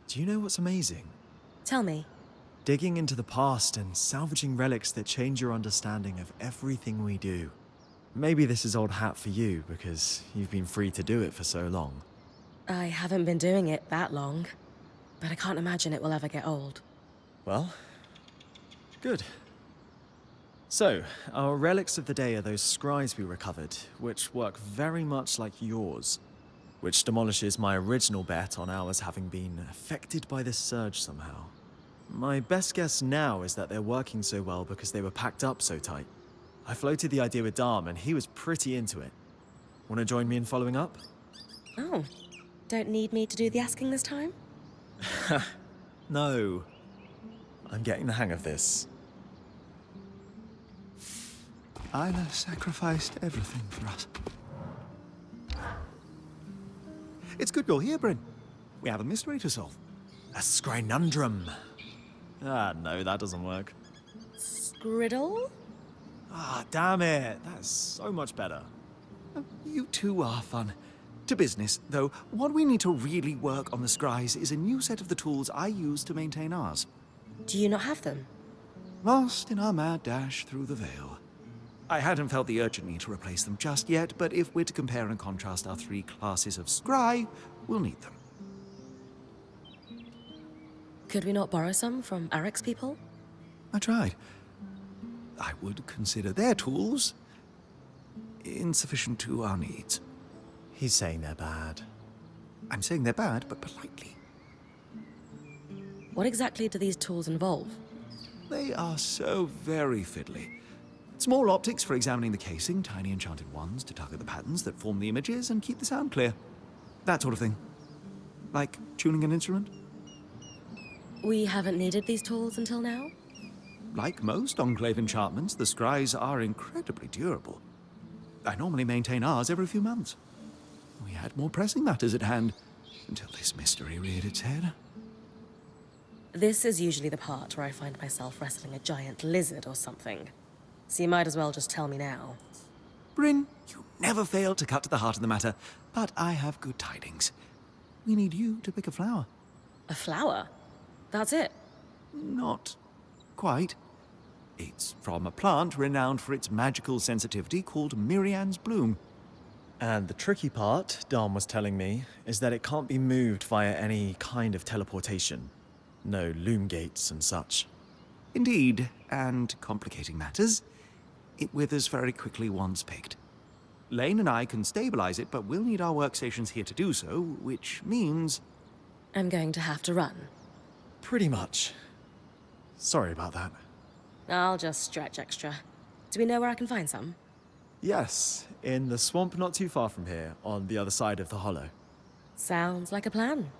Do you know what's amazing? Tell me. Digging into the past and salvaging relics that change your understanding of everything we do. Maybe this is old hat for you, because you've been free to do it for so long. I haven't been doing it that long, but I can't imagine it will ever get old. Well, good. So, our relics of the day are those scries we recovered, which work very much like yours, which demolishes my original bet on ours having been affected by this surge somehow. My best guess now is that they're working so well because they were packed up so tight. I floated the idea with Dom and he was pretty into it. Want to join me in following up? Oh, don't need me to do the asking this time? No. I'm getting the hang of this. Isla sacrificed everything for us. It's good you're here, Bryn. We have a mystery to solve. A scrinundrum. Ah, no, that doesn't work. Scriddle? Ah, damn it. That's so much better. You two are fun. To business, though, what we need to really work on the scries is a new set of the tools I use to maintain ours. Do you not have them? Lost in our mad dash through the veil. I hadn't felt the urgent need to replace them just yet, but if we're to compare and contrast our 3 classes of scry, we'll need them. Could we not borrow some from Arek's people? I tried. I would consider their tools insufficient to our needs. He's saying they're bad. I'm saying they're bad, but politely. What exactly do these tools involve? They are so very fiddly. Small optics for examining the casing, tiny enchanted ones to target the patterns that form the images and keep the sound clear. That sort of thing. Like tuning an instrument. We haven't needed these tools until now? Like most Enclave enchantments, the scries are incredibly durable. I normally maintain ours every few months. We had more pressing matters at hand, until this mystery reared its head. This is usually the part where I find myself wrestling a giant lizard or something. So you might as well just tell me now. Bryn, you never fail to cut to the heart of the matter, but I have good tidings. We need you to pick a flower. A flower? That's it? Not quite. It's from a plant renowned for its magical sensitivity called Mirian's Bloom. And the tricky part, Dom was telling me, is that it can't be moved via any kind of teleportation. No loom gates and such. Indeed, and complicating matters, it withers very quickly once picked. Lane and I can stabilize it, but we'll need our workstations here to do so, which means... I'm going to have to run. Pretty much. Sorry about that. I'll just stretch extra. Do we know where I can find some? Yes, in the swamp not too far from here, on the other side of the hollow. Sounds like a plan.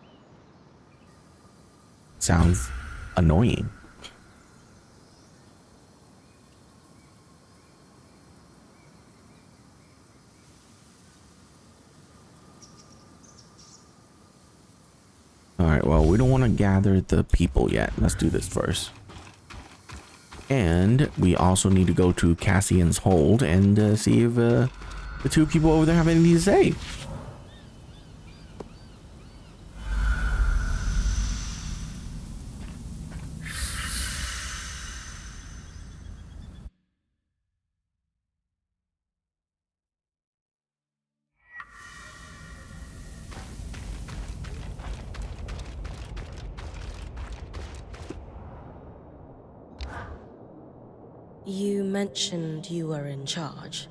Sounds annoying. Alright, well, we don't want to gather the people yet. Let's do this first. And we also need to go to Cassian's hold and see if the 2 people over there have anything to say. You mentioned you were in charge.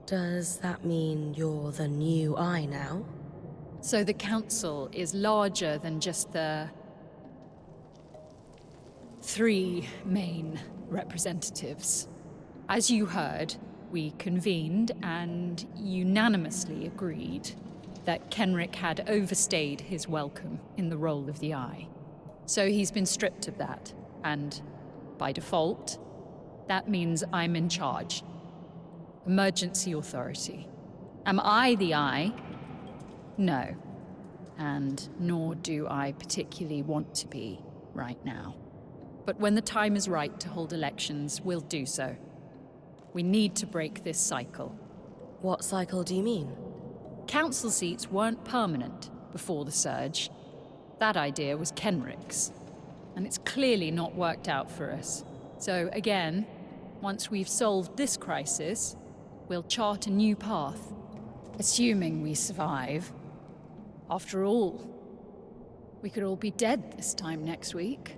Does that mean you're the new eye now? So the council is larger than just the 3 main representatives. As you heard, we convened and unanimously agreed that Kenrick had overstayed his welcome in the role of the Eye. So he's been stripped of that, and by default, that means I'm in charge. Emergency authority. Am I the Eye? No. And nor do I particularly want to be right now. But when the time is right to hold elections, we'll do so. We need to break this cycle. What cycle do you mean? Council seats weren't permanent before the surge. That idea was Kenrick's, and it's clearly not worked out for us. So again, once we've solved this crisis, we'll chart a new path. Assuming we survive. After all, we could all be dead this time next week.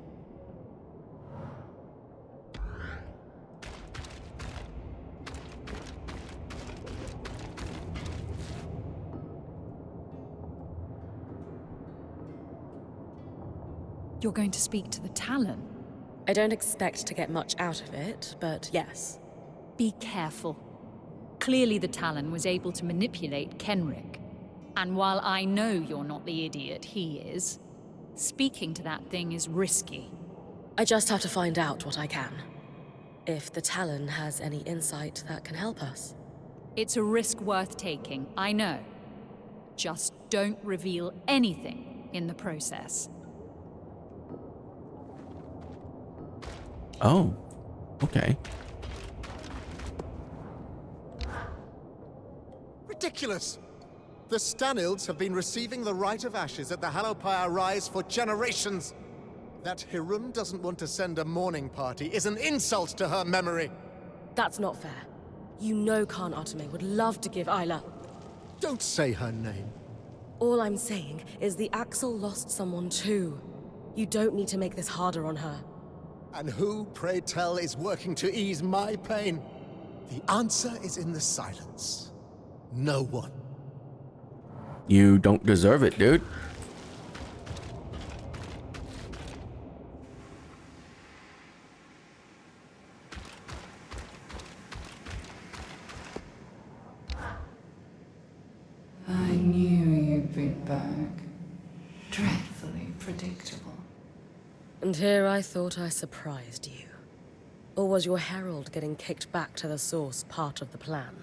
You're going to speak to the Talon? I don't expect to get much out of it, but yes. Be careful. Clearly the Talon was able to manipulate Kenrick. And while I know you're not the idiot he is, speaking to that thing is risky. I just have to find out what I can. If the Talon has any insight that can help us. It's a risk worth taking, I know. Just don't reveal anything in the process. Oh, okay. Ridiculous! The Stanilds have been receiving the rite of ashes at the Hallowpyre Rise for generations. That Hiram doesn't want to send a mourning party is an insult to her memory. That's not fair. You know Khan Atame would love to give Isla. Don't say her name. All I'm saying is the Axel lost someone too. You don't need to make this harder on her. And who, pray tell, is working to ease my pain? The answer is in the silence. No one. You don't deserve it, dude. I knew you'd be back. Dreadfully predictable. And here I thought I surprised you. Or was your herald getting kicked back to the source part of the plan?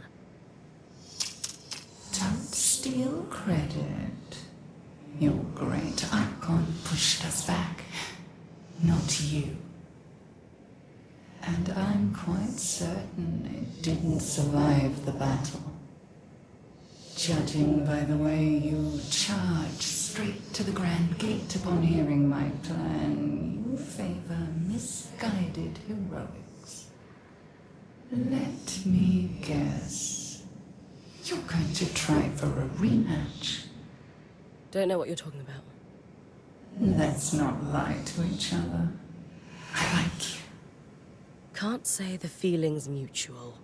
Don't steal credit. Your great icon pushed us back, not you. And I'm quite certain it didn't survive the battle. Judging by the way you charged straight to the Grand Gate upon hearing my plan, you favor misguided heroics. Let me guess. You're going to try for a rematch. Don't know what you're talking about. Let's not lie to each other. I like you. Can't say the feeling's mutual.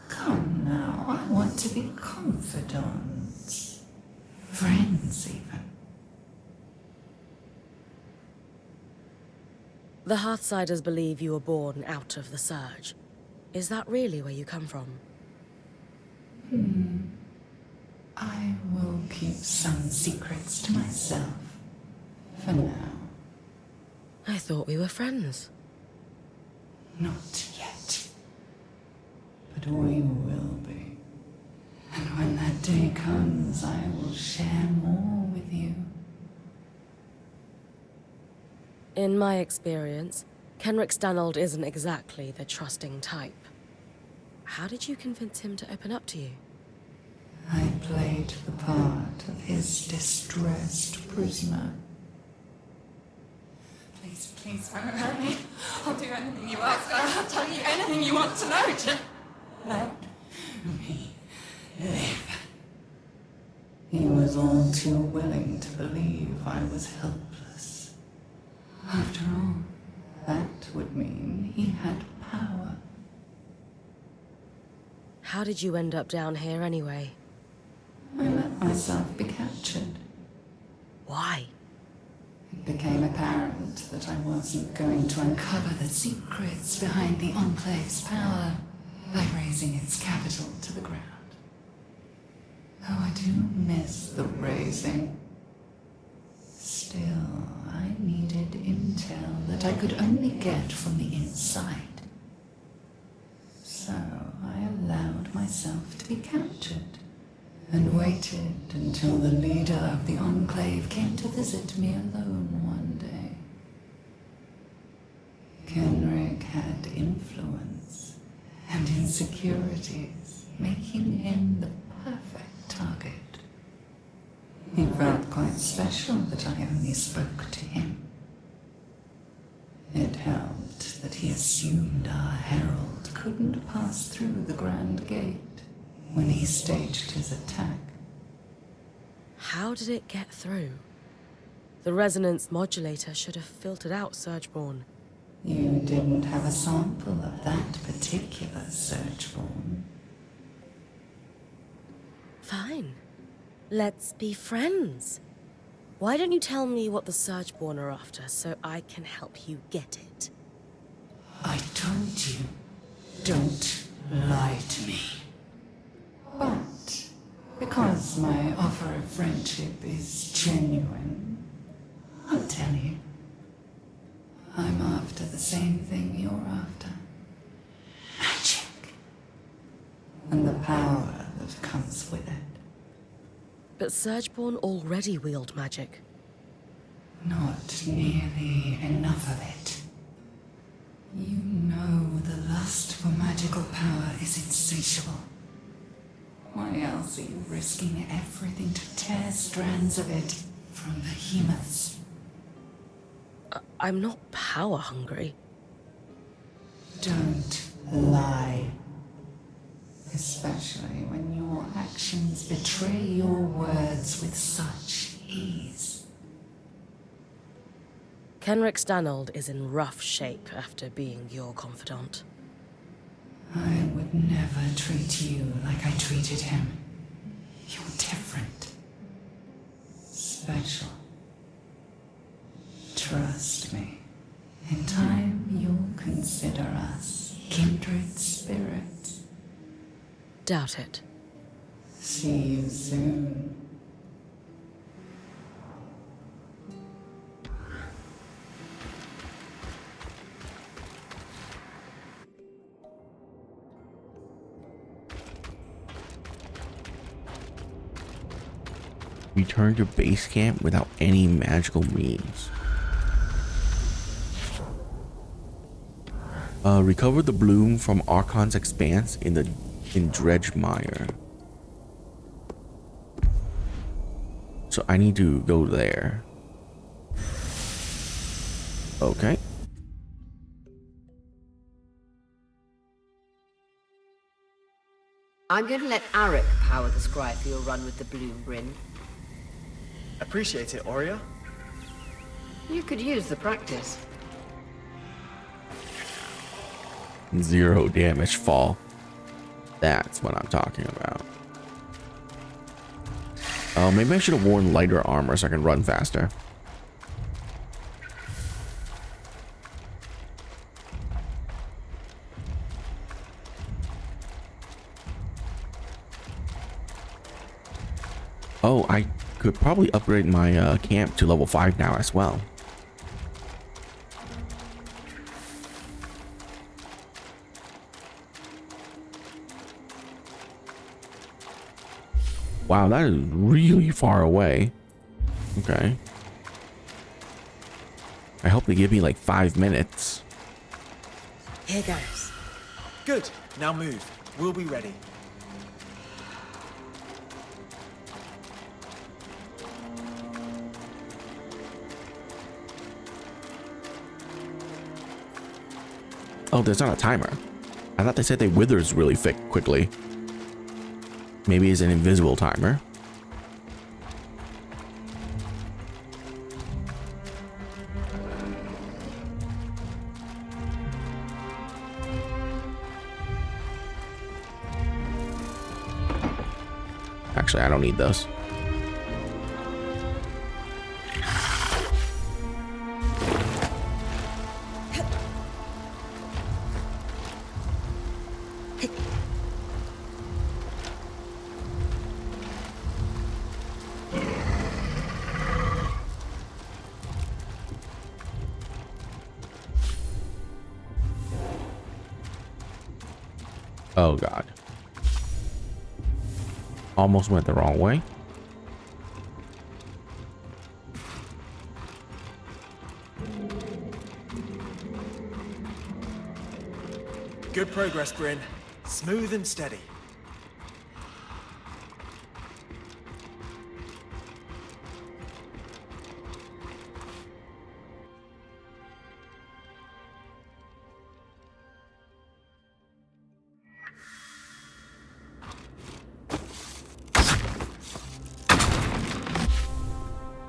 Come now, I want to be confidants. Friends, even. The Hearthsiders believe you were born out of the Surge. Is that really where you come from? I will keep some secrets to myself. For now. I thought we were friends. Not yet. But we will be. And when that day comes, I will share more with you. In my experience, Kenrick Stanold isn't exactly the trusting type. How did you convince him to open up to you? I played the part of his distressed prisoner. Please, please, don't hurt me. I'll do anything you ask. I'll tell you anything you want to know. Just Let me live. He was all too willing to believe I was helpless. After all, that would mean he had power. How did you end up down here anyway? I let myself be captured. Why? It became apparent that I wasn't going to uncover the secrets behind the Enclave's power by razing its capital to the ground. Though I do miss the razing. Still, I needed intel that I could only get from the inside. So I allowed myself to be captured and waited until the leader of the Enclave came to visit me alone one day. Kenrick had influence and insecurities, making him the perfect target. He felt quite quite special that I only spoke to him. It helped that he assumed our herald couldn't pass through the Grand Gate when he staged his attack. How did it get through? The resonance modulator should have filtered out Surgeborn. You didn't have a sample of that particular Surgeborn. Fine. Let's be friends. Why don't you tell me what the Surgeborn are after so I can help you get it? I told you, don't lie to me. But because my offer of friendship is genuine, I'll tell you. I'm after the same thing you're after. Magic. And the power that comes with it. But Surgeborn already wield magic. Not nearly enough of it. You know the lust for magical power is insatiable. Why else are you risking everything to tear strands of it from behemoths? I'm not power hungry. Don't lie. Especially when your actions betray your words with such ease. Kenrick Stanold is in rough shape after being your confidant. I would never treat you like I treated him. You're different. Special. Trust me. In time, you'll consider us kindred spirits. Doubt it. See you soon. Return to base camp without any magical means. Recover the bloom from Archon's expanse in Dredgemire. So I need to go there. Okay. I'm going to let Arik power the scry for your run with the Bloom Bryn. Appreciate it, Aurea. You could use the practice. 0 damage fall. That's what I'm talking about. Oh, maybe I should have worn lighter armor so I can run faster. Oh, I could probably upgrade my camp to level 5 now as well. Wow, that is really far away. Okay. I hope they give me like 5 minutes. Here goes. Good. Now move. We'll be ready. Oh, there's not a timer. I thought they said they withers really quickly. Maybe it's an invisible timer. Actually, I don't need those. Oh God. Almost went the wrong way. Good progress, Bryn. Smooth and steady. Hey,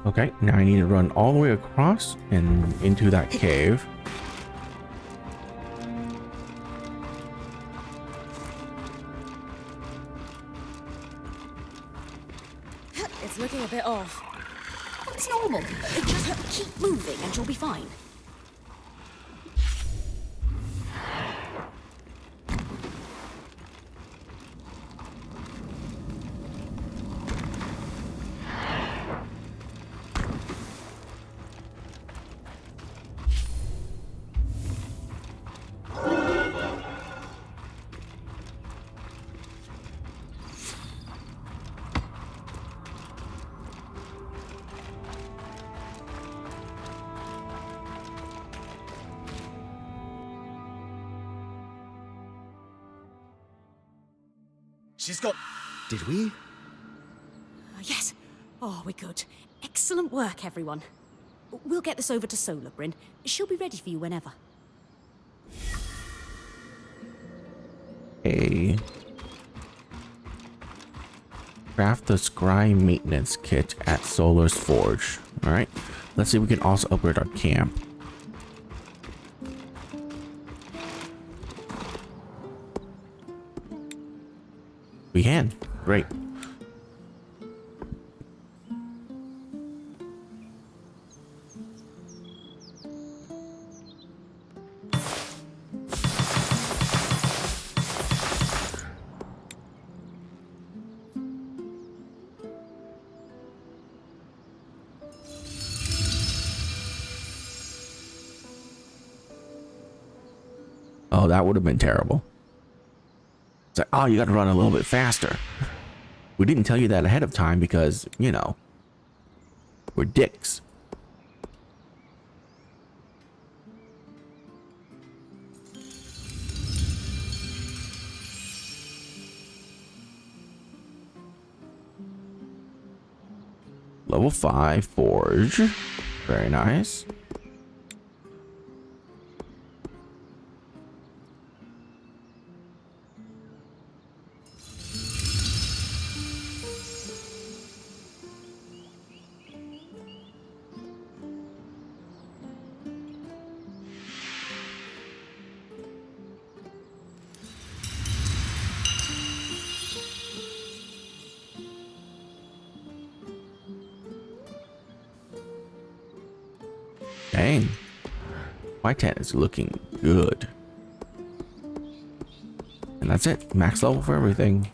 Okay, now I need to run all the way across and into that cave. It's looking a bit off. It's normal. Just keep moving and you'll be fine. She's got... Did we? Yes. Oh, we're good. Excellent work, everyone. We'll get this over to Solar, Bryn. She'll be ready for you whenever. A craft the scry maintenance kit at Solar's Forge. All right, let's see if we can also upgrade our camp. We can. Great. Oh, that would have been terrible. It's like, oh, you got to run a little bit faster. We didn't tell you that ahead of time because, you know, we're dicks. Level 5 Forge. Very nice. Dang. My tent is looking good. And that's it. Max level for everything.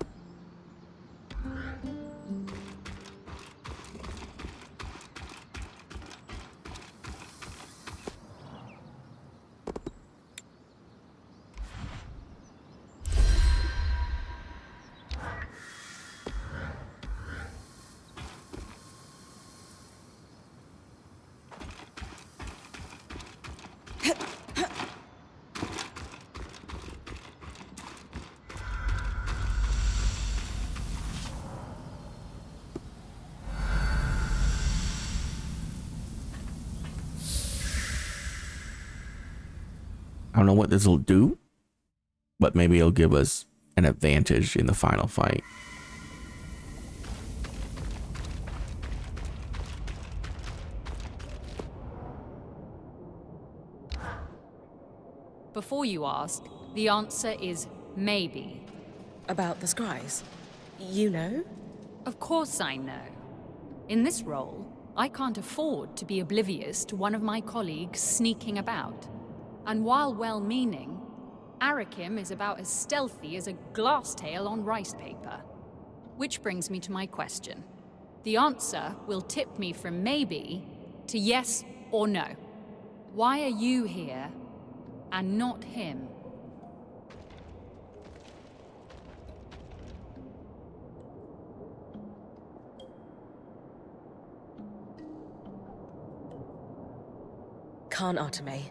I don't know what this will do, but maybe it'll give us an advantage in the final fight. Before you ask, the answer is maybe. About the scries? You know? Of course I know. In this role, I can't afford to be oblivious to one of my colleagues sneaking about. And while well-meaning, Arakim is about as stealthy as a glass tail on rice paper. Which brings me to my question. The answer will tip me from maybe to yes or no. Why are you here and not him? Khan Arteme,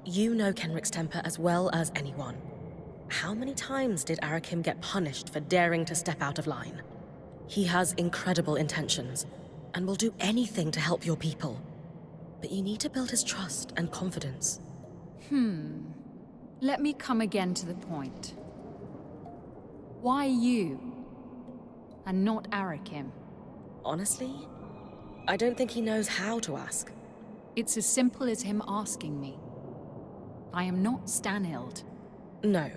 you know Kenrick's temper as well as anyone. How many times did Arakim get punished for daring to step out of line? He has incredible intentions, and will do anything to help your people. But you need to build his trust and confidence. Let me come again to the point. Why you, and not Arakim? Honestly, I don't think he knows how to ask. It's as simple as him asking me. I am not Stanild. No.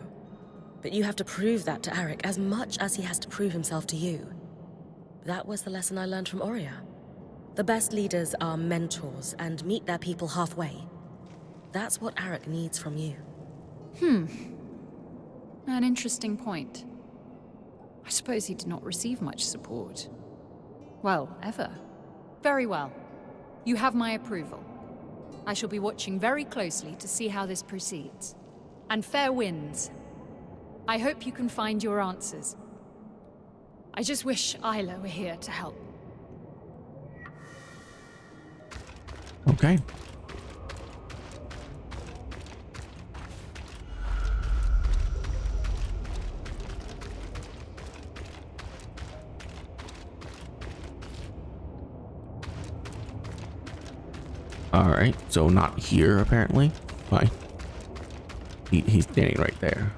But you have to prove that to Arik as much as he has to prove himself to you. That was the lesson I learned from Oria. The best leaders are mentors and meet their people halfway. That's what Arik needs from you. An interesting point. I suppose he did not receive much support. Well, ever. Very well. You have my approval. I shall be watching very closely to see how this proceeds. And fair winds. I hope you can find your answers. I just wish Isla were here to help. Okay. Alright, so not here apparently. Fine. He's standing right there.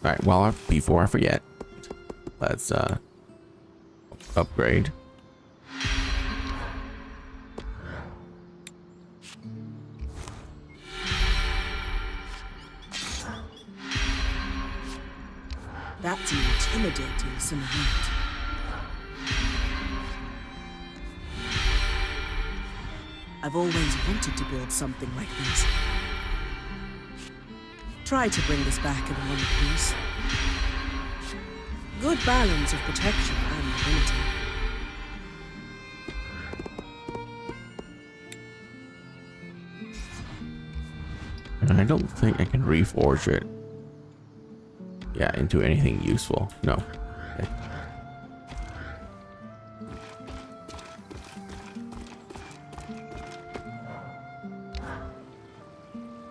All right, well, before I forget, let's upgrade. That's intimidating, Samahit. I've always wanted to build something like this. Try to bring this back in one piece. Good balance of protection and mobility. And I don't think I can reforge it. Yeah, into anything useful. No. Okay.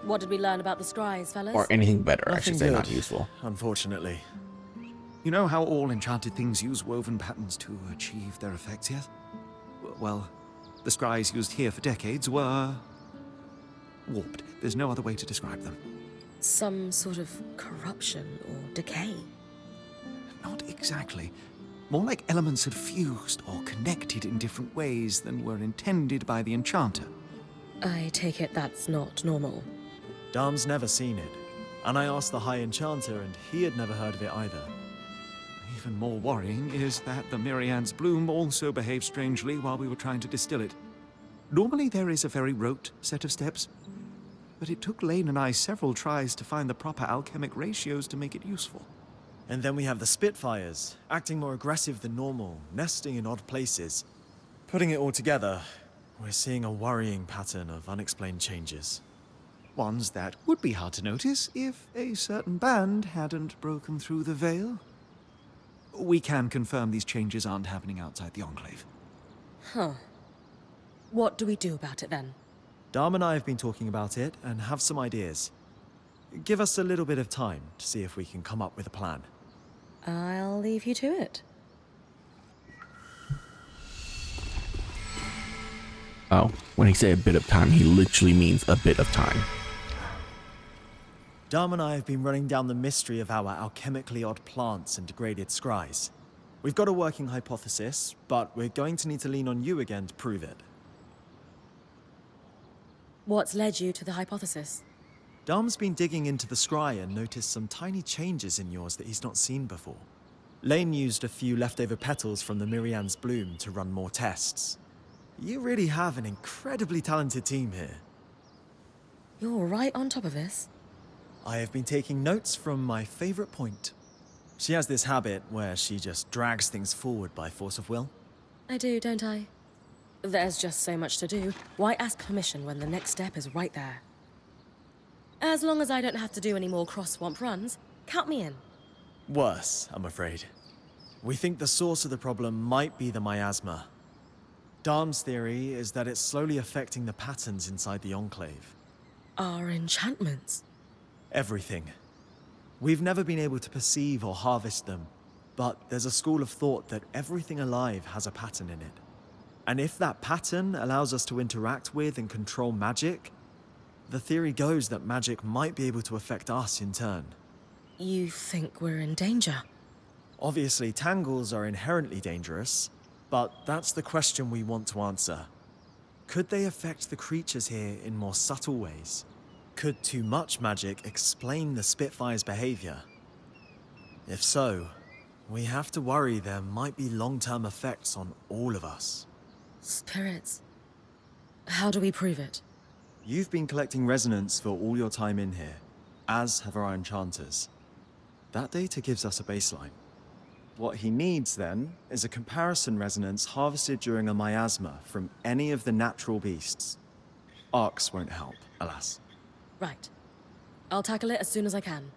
What did we learn about the scries, fellas? Or anything better, I Nothing should say, good, not useful. unfortunately. You know how all enchanted things use woven patterns to achieve their effects yet? Well, the scries used here for decades were warped. There's no other way to describe them. Some sort of corruption or decay. Not exactly. More like elements had fused or connected in different ways than were intended by the enchanter. I take it that's not normal. Darm's never seen it, and I asked the High Enchanter, and he had never heard of it either. Even more worrying is that the Mirian's bloom also behaved strangely while we were trying to distill it. Normally there is a very rote set of steps, but it took Lane and I several tries to find the proper alchemic ratios to make it useful. And then we have the Spitfires, acting more aggressive than normal, nesting in odd places. Putting it all together, we're seeing a worrying pattern of unexplained changes. Ones that would be hard to notice if a certain band hadn't broken through the veil. We can confirm these changes aren't happening outside the Enclave. Huh. What do we do about it then? Darm and I have been talking about it and have some ideas. Give us a little bit of time to see if we can come up with a plan. I'll leave you to it. Oh, when he said a bit of time, he literally means a bit of time. Darm and I have been running down the mystery of our alchemically odd plants and degraded scries. We've got a working hypothesis, but we're going to need to lean on you again to prove it. What's led you to the hypothesis? Darm's been digging into the scry and noticed some tiny changes in yours that he's not seen before. Lane used a few leftover petals from the Mirian's bloom to run more tests. You really have an incredibly talented team here. You're right on top of this. I have been taking notes from my favorite point. She has this habit where she just drags things forward by force of will. I do, don't I? There's just so much to do. Why ask permission when the next step is right there? As long as I don't have to do any more cross-swamp runs, count me in. Worse, I'm afraid. We think the source of the problem might be the miasma. Darm's theory is that it's slowly affecting the patterns inside the Enclave. Our enchantments. Everything. We've never been able to perceive or harvest them, but there's a school of thought that everything alive has a pattern in it. And if that pattern allows us to interact with and control magic, the theory goes that magic might be able to affect us in turn. You think we're in danger? Obviously, tangles are inherently dangerous, but that's the question we want to answer. Could they affect the creatures here in more subtle ways? Could too much magic explain the Spitfire's behavior? If so, we have to worry there might be long-term effects on all of us. Spirits. How do we prove it? You've been collecting resonance for all your time in here, as have our enchanters. That data gives us a baseline. What he needs, then, is a comparison resonance harvested during a miasma from any of the natural beasts. Arcs won't help, alas. Right. I'll tackle it as soon as I can.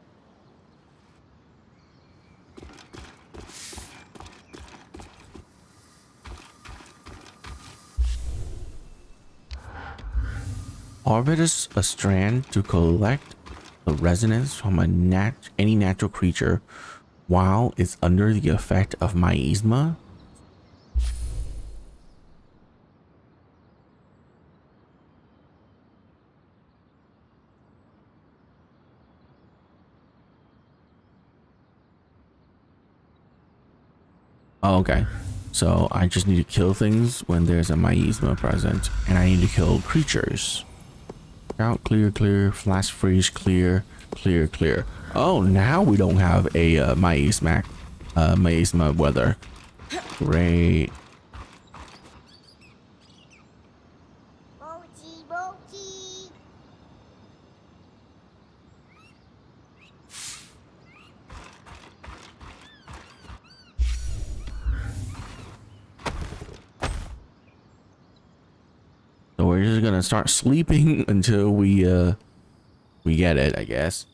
Orbit a strand to collect the resonance from any natural creature while it's under the effect of miasma. Oh, okay. So I just need to kill things when there's a miasma present, and I need to kill creatures. Out, clear, clear, flash freeze, clear, clear, clear. Oh, now we don't have a miasma weather. Great. So we're just gonna start sleeping until we get it, I guess.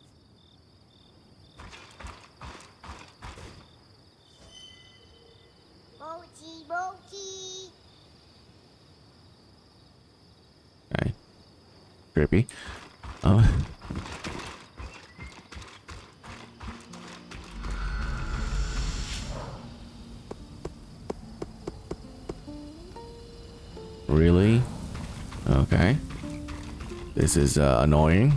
Okay. Trippy. Really? Okay. This is annoying.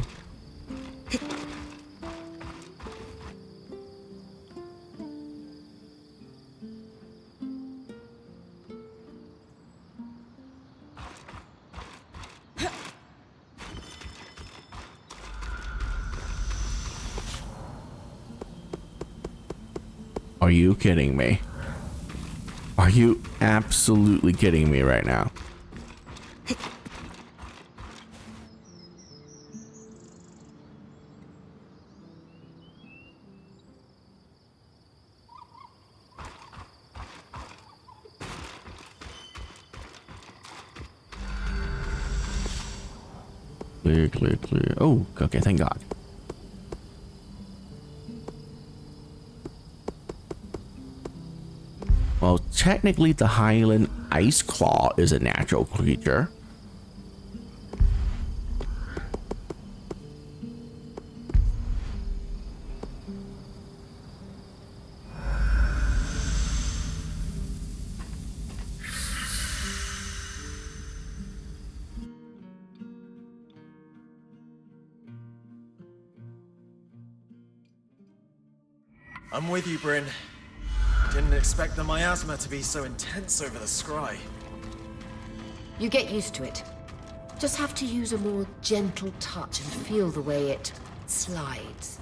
Are you kidding me? Are you absolutely kidding me right now? Clear, clear, clear. Oh, okay, thank God. Well, technically the Highland Ice Claw is a natural creature. I'm with you, Bryn. Didn't expect the miasma to be so intense over the scry. You get used to it. Just have to use a more gentle touch and feel the way it slides.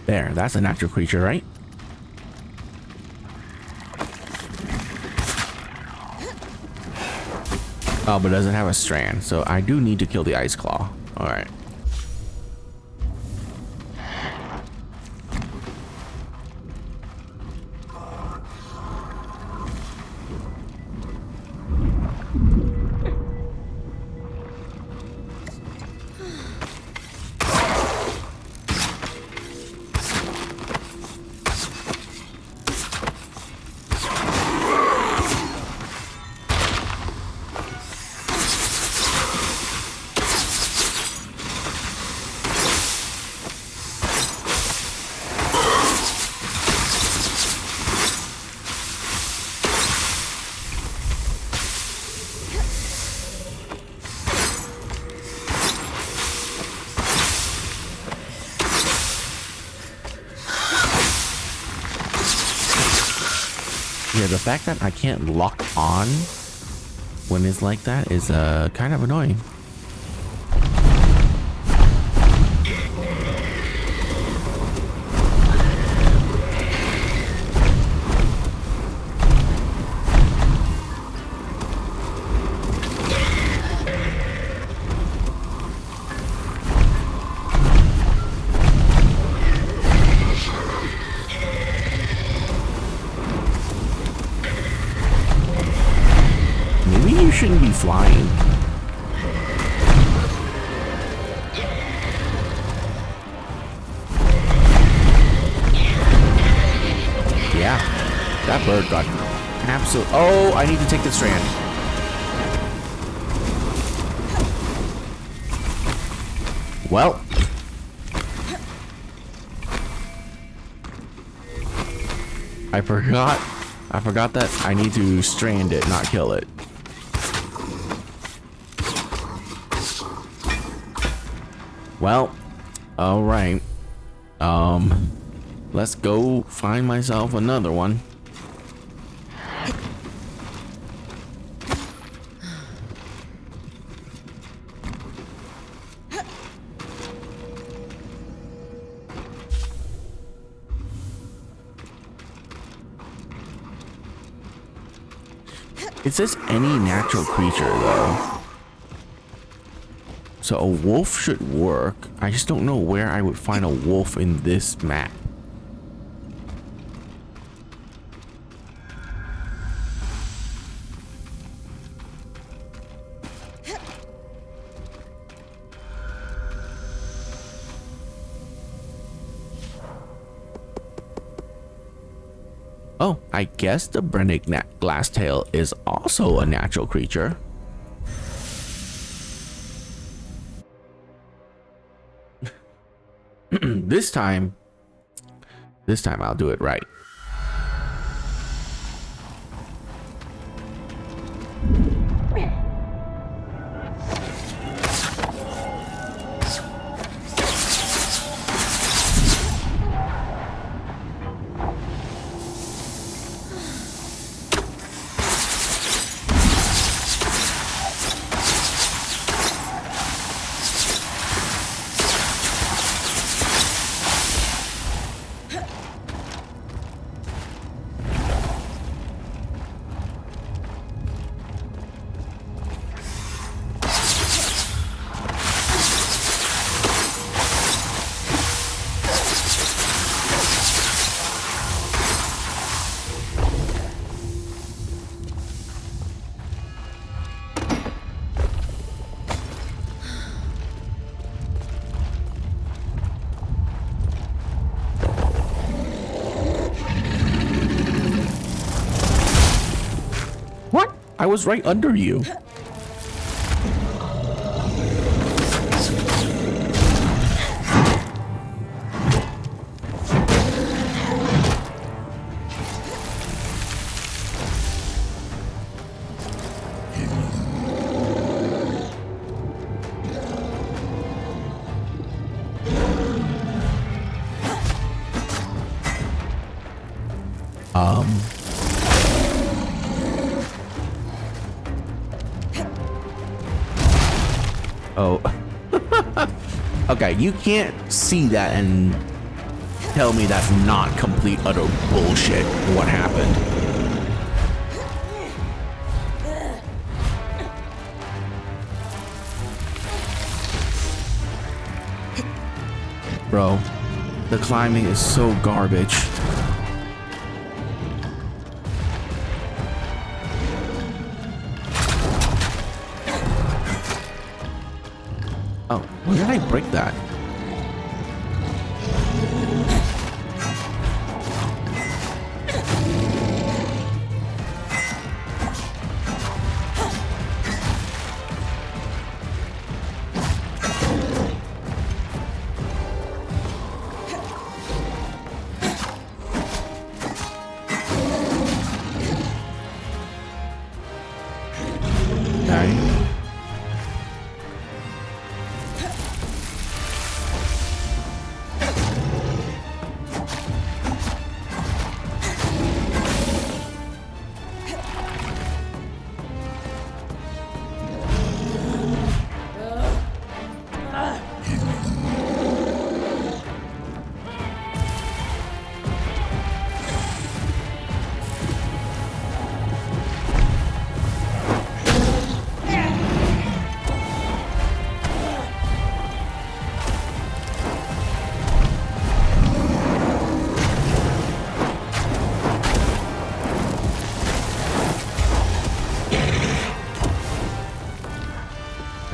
There, that's a natural creature, right? Oh, but it doesn't have a strand, so I do need to kill the ice claw. All right. Yeah, the fact that I can't lock on when it's like that is kind of annoying. Shouldn't be flying. Yeah, that bird got absolute. Oh, I need to take the strand. Well, I forgot that I need to strand it, not kill it. Well, all right. Let's go find myself another one. It says any natural creature though. So a wolf should work. I just don't know where I would find a wolf in this map. Oh, I guess the Brennic Glasstail is also a natural creature. This time I'll do it right. I was right under you. Oh. Okay, you can't see that and tell me that's not complete utter bullshit what happened. Bro, the climbing is so garbage. Oh, why did I break that?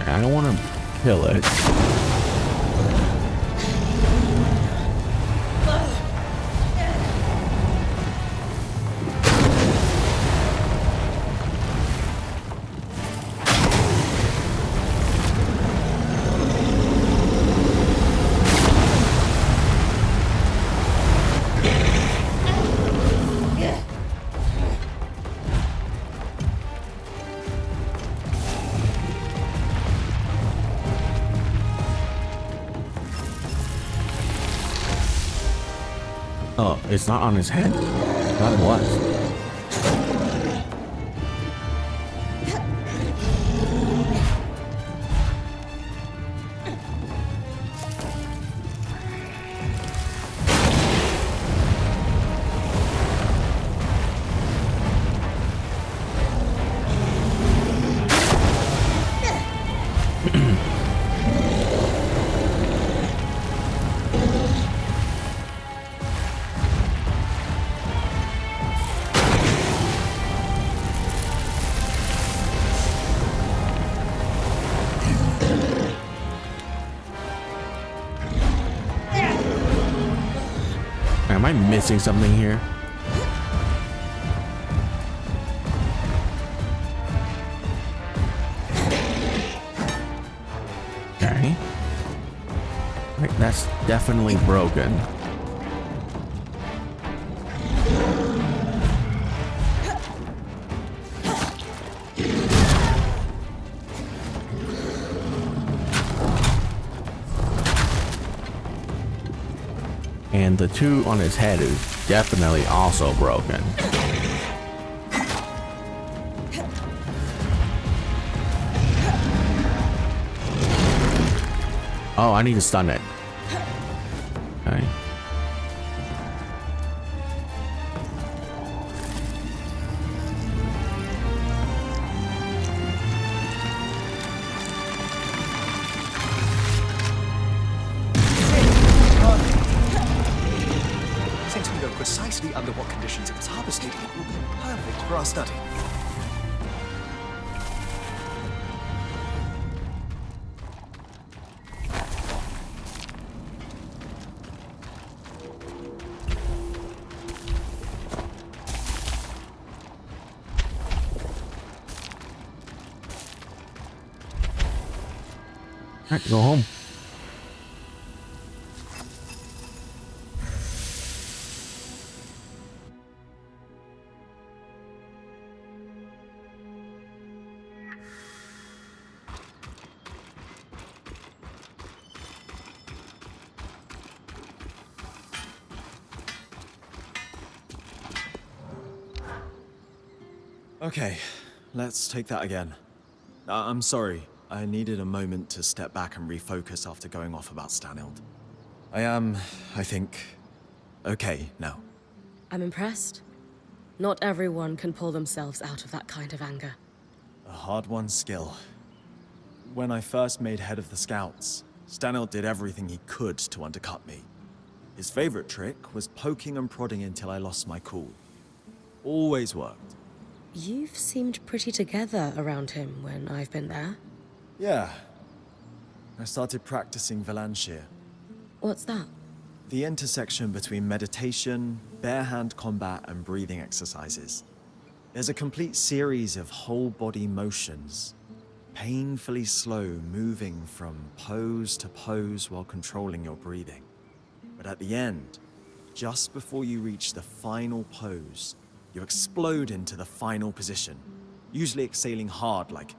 I don't want to kill it. Oh, it's not on his head? Not it was. Am I missing something here? Okay. Right, that's definitely broken. And the two on his head is definitely also broken. Oh, I need to stun it. Okay. Since we know precisely under what conditions it was harvested, it will be perfect for our study. All right, go home. Okay, let's take that again. I'm sorry. I needed a moment to step back and refocus after going off about Stanild. I am, I think, okay now. I'm impressed. Not everyone can pull themselves out of that kind of anger. A hard-won skill. When I first made head of the Scouts, Stanil did everything he could to undercut me. His favorite trick was poking and prodding until I lost my cool. Always worked. You've seemed pretty together around him when I've been there. Yeah. I started practicing Valanshir. What's that? The intersection between meditation, bare-hand combat, and breathing exercises. There's a complete series of whole-body motions, painfully slow, moving from pose to pose while controlling your breathing. But at the end, just before you reach the final pose, you explode into the final position, usually exhaling hard like,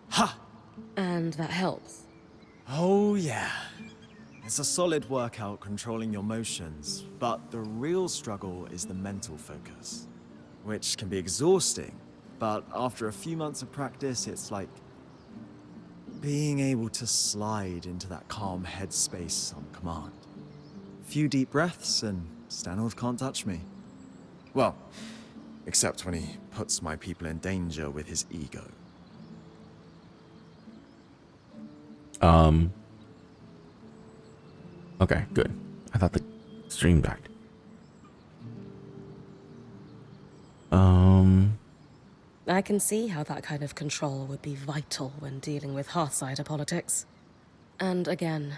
ha! And that helps. Oh yeah. It's a solid workout controlling your motions, but the real struggle is the mental focus, which can be exhausting, but after a few months of practice, it's like being able to slide into that calm headspace on command. Few deep breaths and Stanilv can't touch me. Well, except when he puts my people in danger with his ego. Okay, good. I thought the stream died. I can see how that kind of control would be vital when dealing with Hearthsider politics. And again,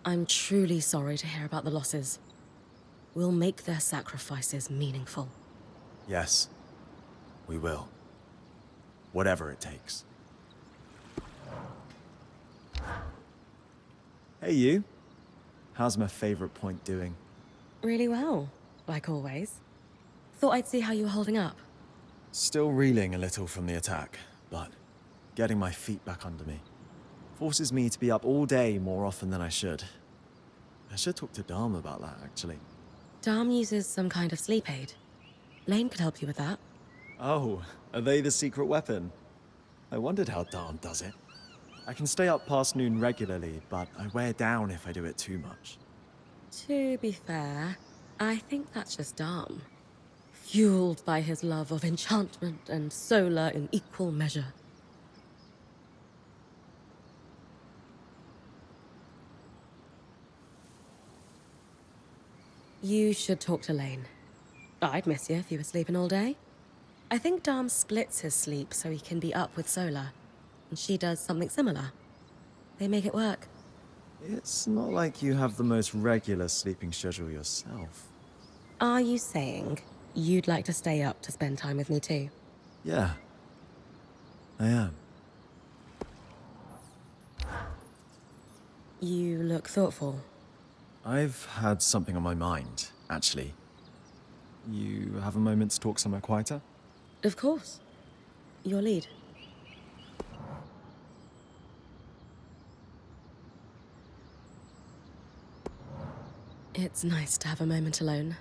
I'm truly sorry to hear about the losses. We'll make their sacrifices meaningful. Yes, we will. Whatever it takes. Hey you. How's my favorite point doing? Really well, like always. Thought I'd see how you were holding up. Still reeling a little from the attack, but getting my feet back under me. Forces me to be up all day more often than I should. I should talk to Dharm about that, actually. Dharm uses some kind of sleep aid. Lane could help you with that. Oh, are they the secret weapon? I wondered how Dharm does it. I can stay up past noon regularly, but I wear down if I do it too much. To be fair, I think that's just Dharm. Fueled by his love of enchantment and solar in equal measure. You should talk to Lane. I'd miss you if you were sleeping all day. I think Dharm splits his sleep so he can be up with Solar, and she does something similar. They make it work. It's not like you have the most regular sleeping schedule yourself. Are you saying you'd like to stay up to spend time with me too? Yeah, I am. You look thoughtful. I've had something on my mind, actually. You have a moment to talk somewhere quieter? Of course. Your lead. It's nice to have a moment alone.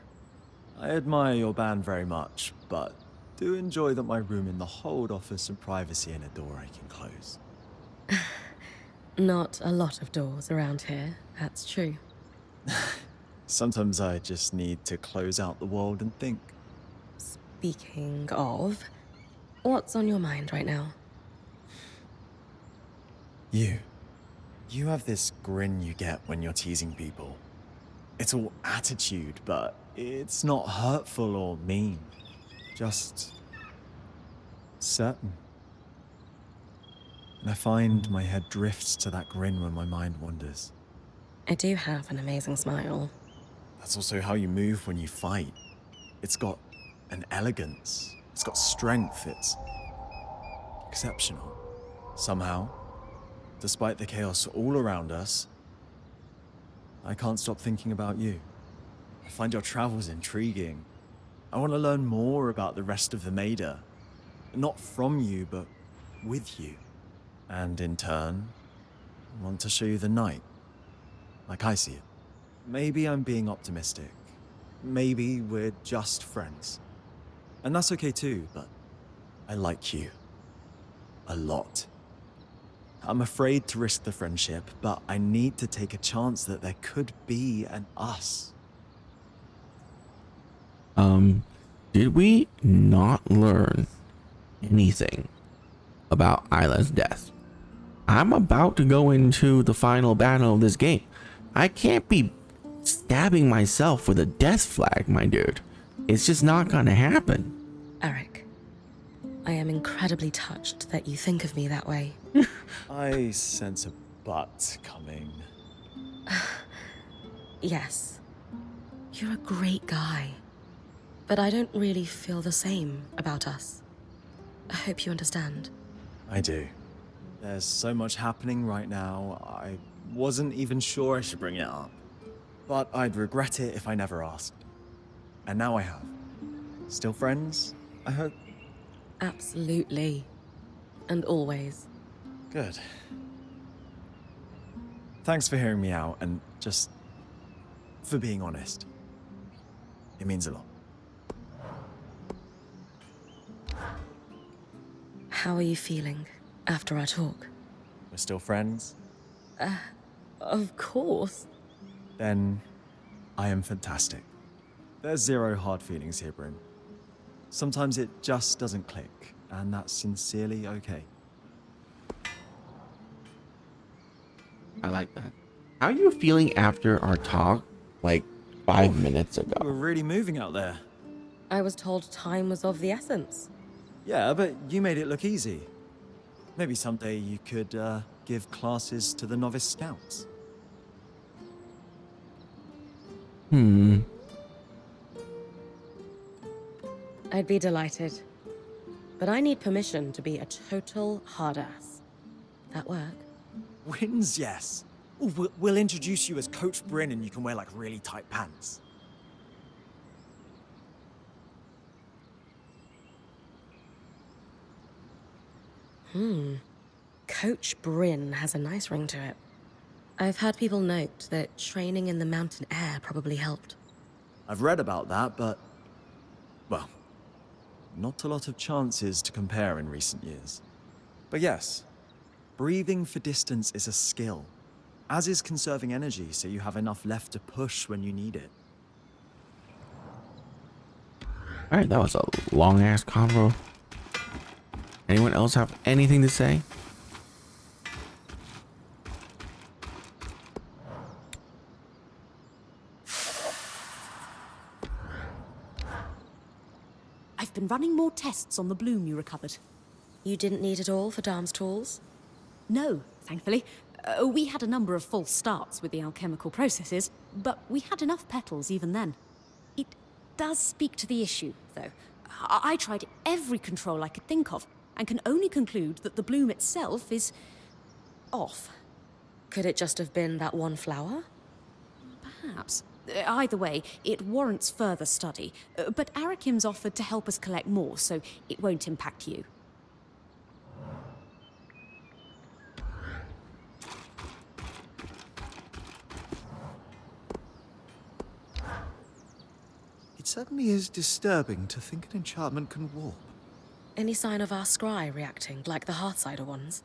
I admire your band very much, but do enjoy that my room in the hold offers some privacy and a door I can close. Not a lot of doors around here, that's true. Sometimes I just need to close out the world and think. Speaking of, what's on your mind right now? You. You have this grin you get when you're teasing people. It's all attitude, but it's not hurtful or mean. Just certain. And I find my head drifts to that grin when my mind wanders. I do have an amazing smile. That's also how you move when you fight. It's got an elegance. It's got strength. It's exceptional. Somehow, despite the chaos all around us, I can't stop thinking about you. I find your travels intriguing. I want to learn more about the rest of the Maida. Not from you, but with you. And in turn, I want to show you the night, like I see it. Maybe I'm being optimistic. Maybe we're just friends. And that's okay too, but I like you. A lot. I'm afraid to risk the friendship, but I need to take a chance that there could be an us. Did we not learn anything about Isla's death? I'm about to go into the final battle of this game. I can't be stabbing myself with a death flag, my dude. It's just not gonna happen. Eric, I am incredibly touched that you think of me that way. I sense a but coming. Yes, you're a great guy, but I don't really feel the same about us. I hope you understand. I do. There's so much happening right now, I wasn't even sure I should bring it up. But I'd regret it if I never asked. And now I have. Still friends, I hope? Absolutely. And always. Good. Thanks for hearing me out and just for being honest. It means a lot. How are you feeling after our talk? We're still friends? Of course. Then I am fantastic. There's zero hard feelings here, Bryn. Sometimes it just doesn't click, and that's sincerely okay. I like that. How are you feeling after our talk, like 5 minutes ago? We're really moving out there. I was told time was of the essence. Yeah, but you made it look easy. Maybe someday you could give classes to the novice scouts. I'd be delighted. But I need permission to be a total hard ass. That work? Wins, yes. Ooh, we'll introduce you as Coach Bryn and you can wear like really tight pants. Coach Bryn has a nice ring to it. I've heard people note that training in the mountain air probably helped. I've read about that, but, well, not a lot of chances to compare in recent years. But yes, breathing for distance is a skill, as is conserving energy so you have enough left to push when you need it. All right, that was a long ass convo. Anyone else have anything to say? I've been running more tests on the bloom you recovered. You didn't need it all for Darm's tools? No, thankfully. We had a number of false starts with the alchemical processes, but we had enough petals even then. It does speak to the issue, though. I tried every control I could think of, and can only conclude that the bloom itself is off. Could it just have been that one flower? Perhaps. Either way, it warrants further study, but Arakim's offered to help us collect more, so it won't impact you. It certainly is disturbing to think an enchantment can warp. Any sign of our scry reacting, like the Hearthsider ones?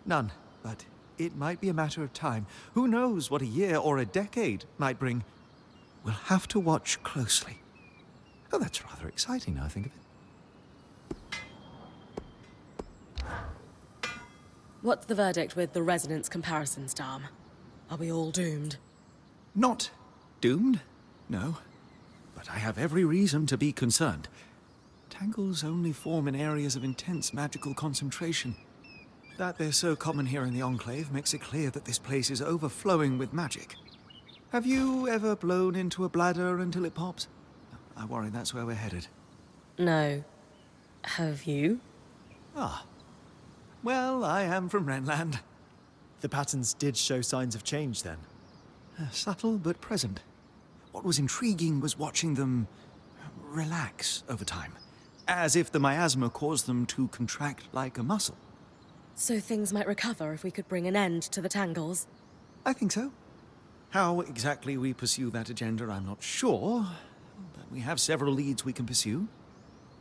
None, but it might be a matter of time. Who knows what a year or a decade might bring? We'll have to watch closely. Oh, that's rather exciting now I think of it. What's the verdict with the resonance comparisons, Darm? Are we all doomed? Not doomed, no. But I have every reason to be concerned. Tangles only form in areas of intense magical concentration. That they're so common here in the Enclave makes it clear that this place is overflowing with magic. Have you ever blown into a bladder until it pops? I worry that's where we're headed. No. Have you? Ah. Well, I am from Renland. The patterns did show signs of change then. Subtle but present. What was intriguing was watching them relax over time, as if the miasma caused them to contract like a muscle. So things might recover if we could bring an end to the tangles? I think so. How exactly we pursue that agenda, I'm not sure, but we have several leads we can pursue.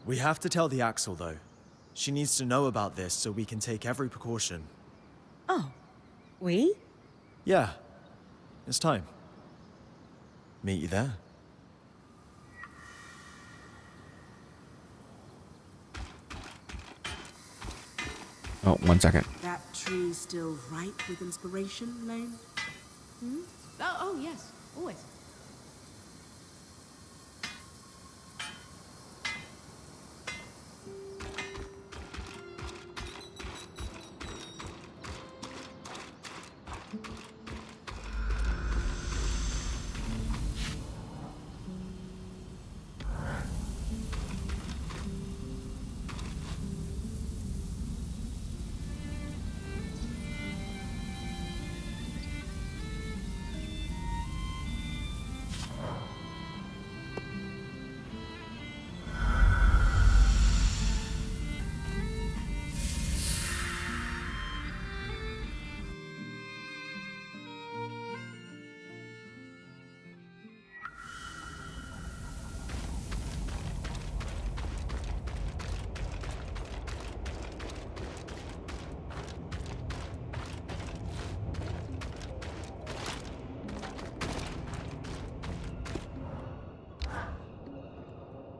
We have to tell the Axel, though. She needs to know about this so we can take every precaution. Oh. We? Yeah. It's time. Meet you there. Oh, 1 second. That tree's still ripe with inspiration, Lane? Oh, yes, always.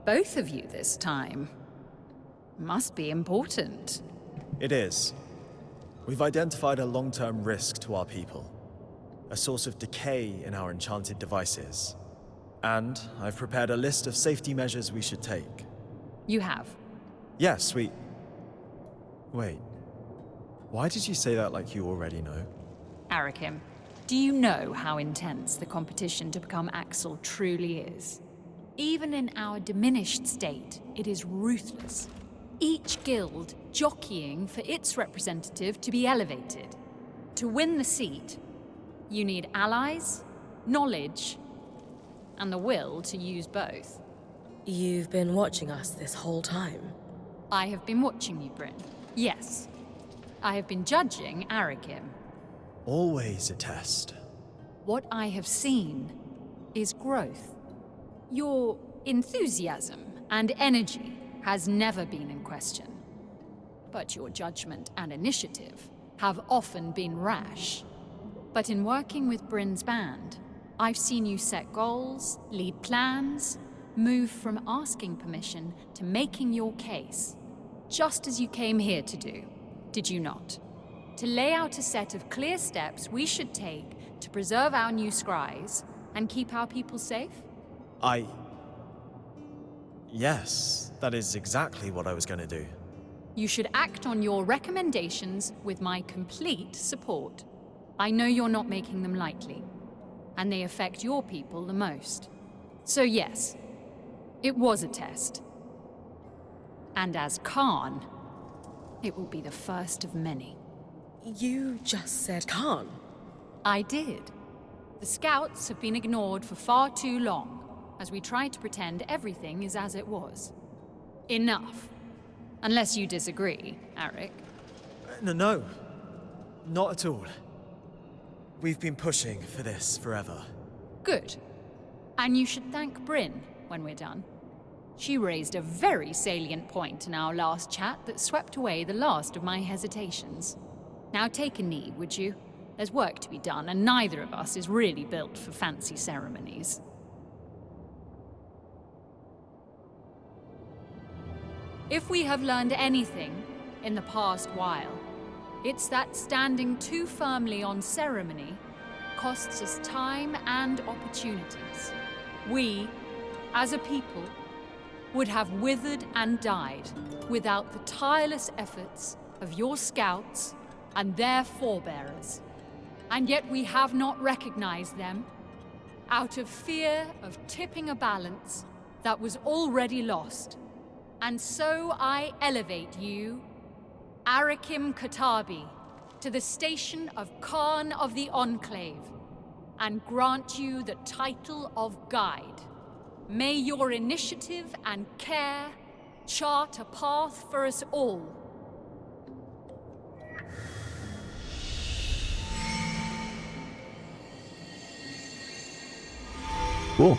Both of you this time. Must be important. It is. We've identified a long-term risk to our people. A source of decay in our enchanted devices. And I've prepared a list of safety measures we should take. You have? Yes, we... Wait. Why did you say that like you already know? Arakim, do you know how intense the competition to become Axel truly is? Even in our diminished state, it is ruthless. Each guild jockeying for its representative to be elevated. To win the seat, you need allies, knowledge, and the will to use both. You've been watching us this whole time. I have been watching you, Bryn. Yes. I have been judging Arakim. Always a test. What I have seen is growth. Your enthusiasm and energy has never been in question. But your judgment and initiative have often been rash. But in working with Bryn's band, I've seen you set goals, lead plans, move from asking permission to making your case, just as you came here to do, did you not? To lay out a set of clear steps we should take to preserve our new scries and keep our people safe? Yes, that is exactly what I was going to do. You should act on your recommendations with my complete support. I know you're not making them lightly, and they affect your people the most. So yes, it was a test. And as Khan, it will be the first of many. You just said Khan. I did. The scouts have been ignored for far too long, as we try to pretend everything is as it was. Enough. Unless you disagree, Arik. No. Not at all. We've been pushing for this forever. Good. And you should thank Bryn when we're done. She raised a very salient point in our last chat that swept away the last of my hesitations. Now take a knee, would you? There's work to be done, and neither of us is really built for fancy ceremonies. If we have learned anything in the past while, it's that standing too firmly on ceremony costs us time and opportunities. We, as a people, would have withered and died without the tireless efforts of your scouts and their forebearers. And yet we have not recognized them out of fear of tipping a balance that was already lost. And so I elevate you, Arakim Katabi, to the station of Khan of the Enclave, and grant you the title of Guide. May your initiative and care chart a path for us all. Cool.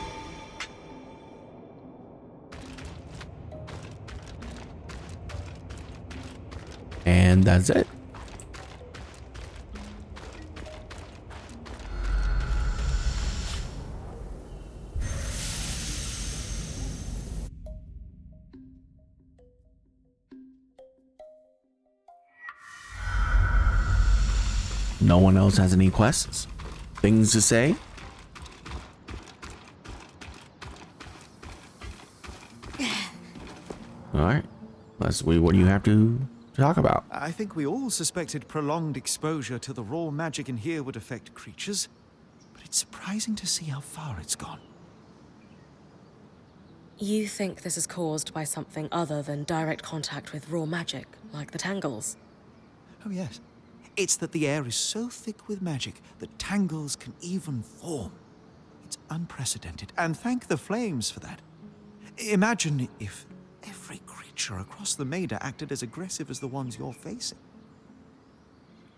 And that's it. No one else has any quests? Things to say? Alright. Let's see what you have to talk about. I think we all suspected prolonged exposure to the raw magic in here would affect creatures, but it's surprising to see how far it's gone. You think this is caused by something other than direct contact with raw magic, like the tangles? Oh yes. It's that the air is so thick with magic that tangles can even form. It's unprecedented, and thank the flames for that. Imagine if every creature across the Maida acted as aggressive as the ones you're facing.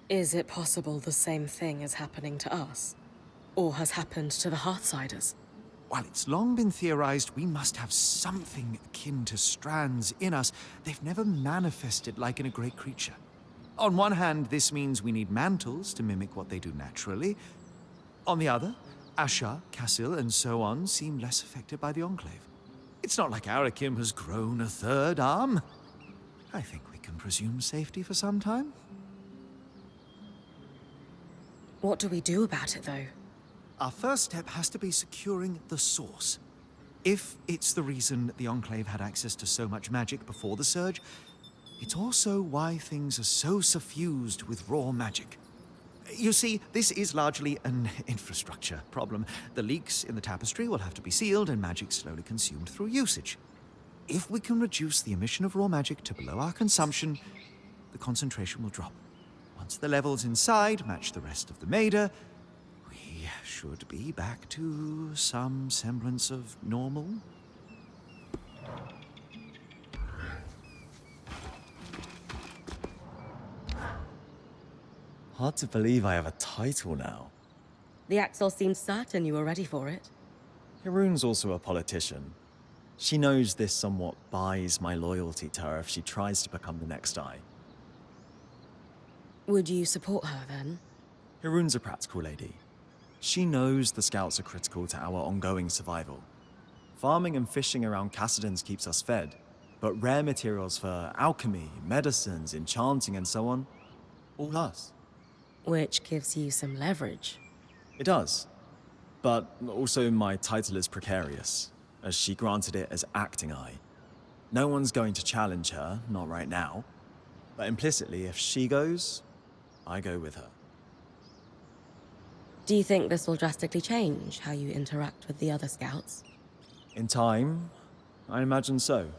Is it possible the same thing is happening to us? Or has happened to the Hearthsiders? While it's long been theorized we must have something akin to strands in us, they've never manifested like in a great creature. On one hand, this means we need mantles to mimic what they do naturally. On the other, Asha, Cassil, and so on seem less affected by the Enclave. It's not like Arakim has grown a third arm. I think we can presume safety for some time. What do we do about it, though? Our first step has to be securing the source. If it's the reason the Enclave had access to so much magic before the Surge, it's also why things are so suffused with raw magic. You see, this is largely an infrastructure problem. The leaks in the tapestry will have to be sealed and magic slowly consumed through usage. If we can reduce the emission of raw magic to below our consumption, the concentration will drop. Once the levels inside match the rest of the Maida, we should be back to some semblance of normal. Hard to believe I have a title now. The Axel seemed certain you were ready for it. Hirune's also a politician. She knows this somewhat buys my loyalty to her if she tries to become the next Eye. Would you support her, then? Hirune's a practical lady. She knows the scouts are critical to our ongoing survival. Farming and fishing around Cassidans keeps us fed, but rare materials for alchemy, medicines, enchanting, and so on, all us. Which gives you some leverage. It does. But also my title is precarious, as she granted it as acting Eye. No one's going to challenge her, not right now. But implicitly, if she goes, I go with her. Do you think this will drastically change how you interact with the other scouts? In time, I imagine so.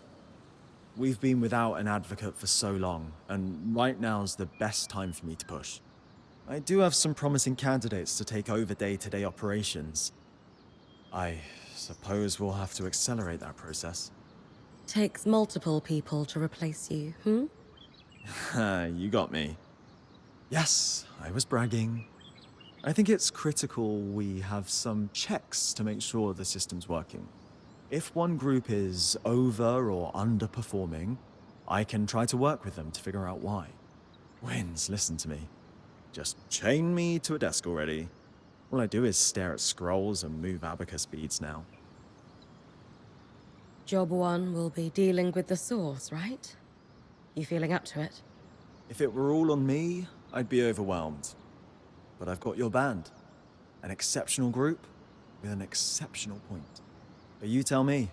We've been without an advocate for so long, and right now's the best time for me to push. I do have some promising candidates to take over day-to-day operations. I suppose we'll have to accelerate that process. Takes multiple people to replace you, You got me. Yes, I was bragging. I think it's critical we have some checks to make sure the system's working. If one group is over or underperforming, I can try to work with them to figure out why. Wins, listen to me. Just chain me to a desk already. All I do is stare at scrolls and move abacus beads now. Job 1 will be dealing with the source, right? You feeling up to it? If it were all on me, I'd be overwhelmed. But I've got your band. An exceptional group with an exceptional point. But you tell me,